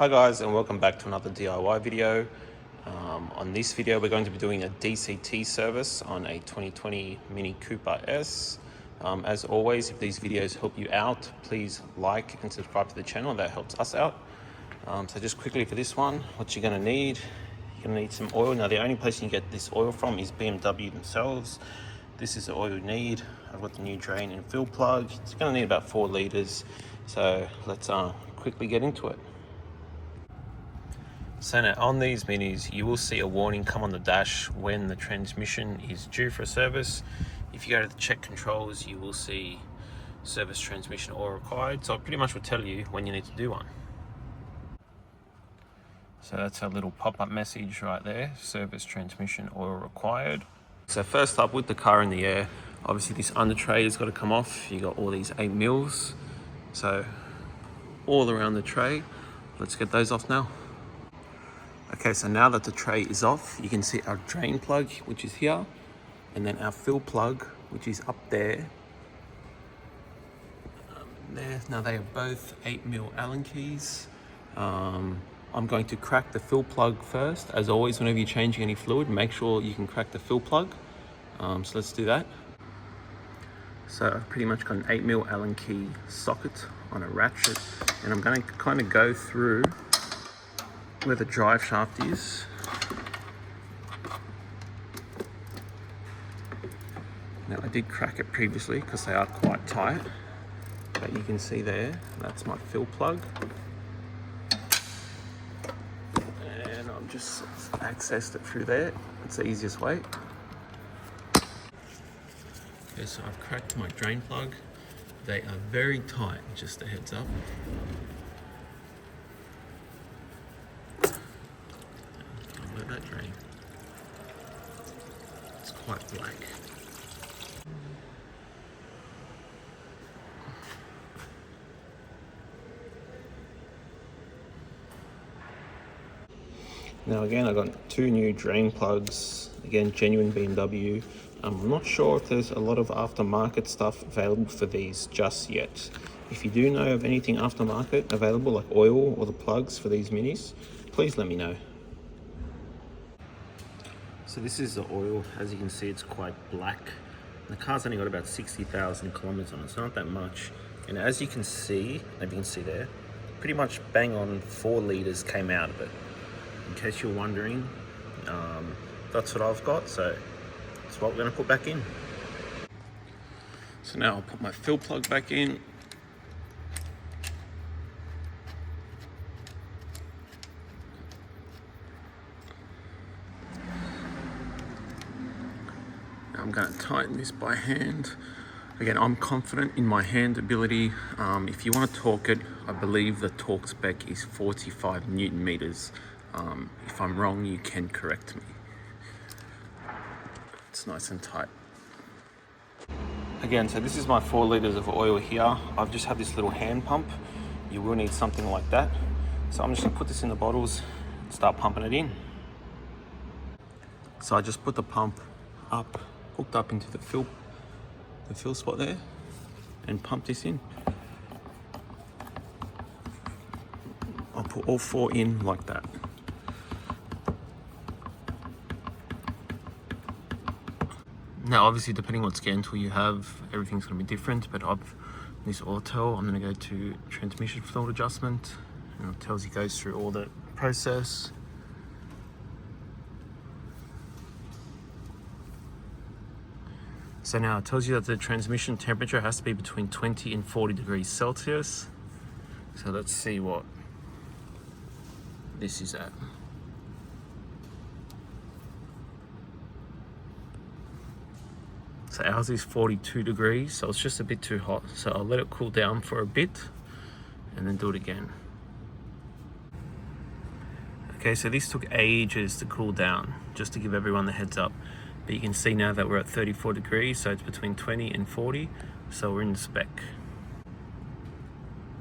Hi guys, and welcome back to another DIY video. On this video we're going to be doing a DCT service on a 2020 Mini Cooper S. As always, if these videos help you out, please like and subscribe to the channel. That helps us out. So just quickly for this one, what you're going to need, you're going to need some oil. Now the only place you can get this oil from is BMW themselves. This is the oil you need. I've got the new drain and fill plug. It's going to need about 4 liters. So let's quickly get into it. So now on these minis, you will see a warning come on the dash when the transmission is due for a service. If you go to the check controls, you will see service transmission oil required. So it pretty much will tell you when you need to do one. So that's our little pop-up message right there, service transmission oil required. So first up, with the car in the air, obviously this under tray has got to come off. You got all these 8 mils. So all around the tray, let's get those off now. Okay, so now that the tray is off, you can see our drain plug, which is here, and then our fill plug, which is up there. Now they are both 8mm Allen keys. I'm going to crack the fill plug first. As always, whenever you're changing any fluid, make sure you can crack the fill plug. So let's do that. So I've pretty much got an 8mm Allen key socket on a ratchet, and I'm going to kind of go through where the drive shaft is. Now I did crack it previously because they are quite tight, but you can see there, that's my fill plug. And I've just accessed it through there. It's the easiest way. Okay, so I've cracked my drain plug. They are very tight, just a heads up. Let that drain. It's quite black. Now again, I got 2 new drain plugs. Again, genuine BMW. I'm not sure if there's a lot of aftermarket stuff available for these just yet. If you do know of anything aftermarket available, like oil or the plugs for these minis, please let me know. So this is the oil. As you can see, it's quite black. The car's only got about 60,000 kilometers on it. It's not that much. And as you can see, maybe you can see there, pretty much bang on 4 liters came out of it. In case you're wondering, that's what I've got. So that's what we're going to put back in. So now I'll put my fill plug back in. I'm going to tighten this by hand. Again, I'm confident in my hand ability. If you want to torque it, I believe the torque spec is 45 Newton meters. If I'm wrong, you can correct me. It's nice and tight. Again, so this is my 4 liters of oil here. I've just had this little hand pump. You will need something like that. So I'm just going to put this in the bottles and start pumping it in. So I just put the pump up, hooked up into the fill spot there, and pump this in. I'll put all 4 in like that. Now obviously, depending what scan tool you have, everything's going to be different, but this auto, I'm going to go to transmission fluid adjustment, and it tells you, goes through all the process. So now it tells you that the transmission temperature has to be between 20 and 40 degrees Celsius. So let's see what this is at. So ours is 42 degrees, so it's just a bit too hot. So I'll let it cool down for a bit and then do it again. Okay, so this took ages to cool down, just to give everyone the heads up. But you can see now that we're at 34 degrees, so it's between 20 and 40, so we're in the spec.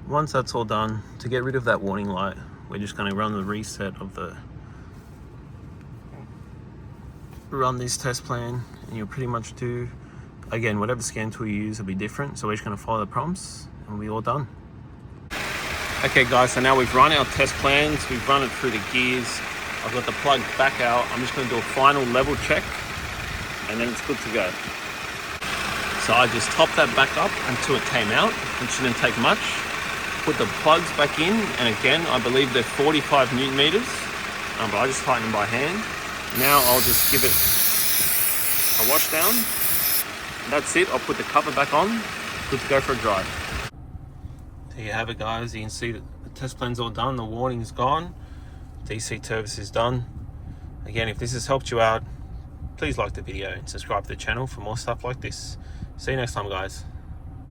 Once that's all done, to get rid of that warning light, we're just going to run the reset of run this test plan, and you'll pretty much do, again, whatever scan tool you use will be different, so we're just going to follow the prompts and we'll be all done. Okay guys, so now we've run our test plans, we've run it through the gears, I've got the plug back out. I'm just going to do a final level check and then it's good to go. So I just topped that back up until it came out. It shouldn't take much. Put the plugs back in, and again, I believe they're 45 Newton meters, but I just tighten them by hand. Now I'll just give it a wash down. That's it. I'll put the cover back on. Good to go for a drive. There you have it guys. You can see that the test plan's all done. The warning's gone. DC service is done. Again, if this has helped you out, please like the video and subscribe to the channel for more stuff like this. See you next time guys.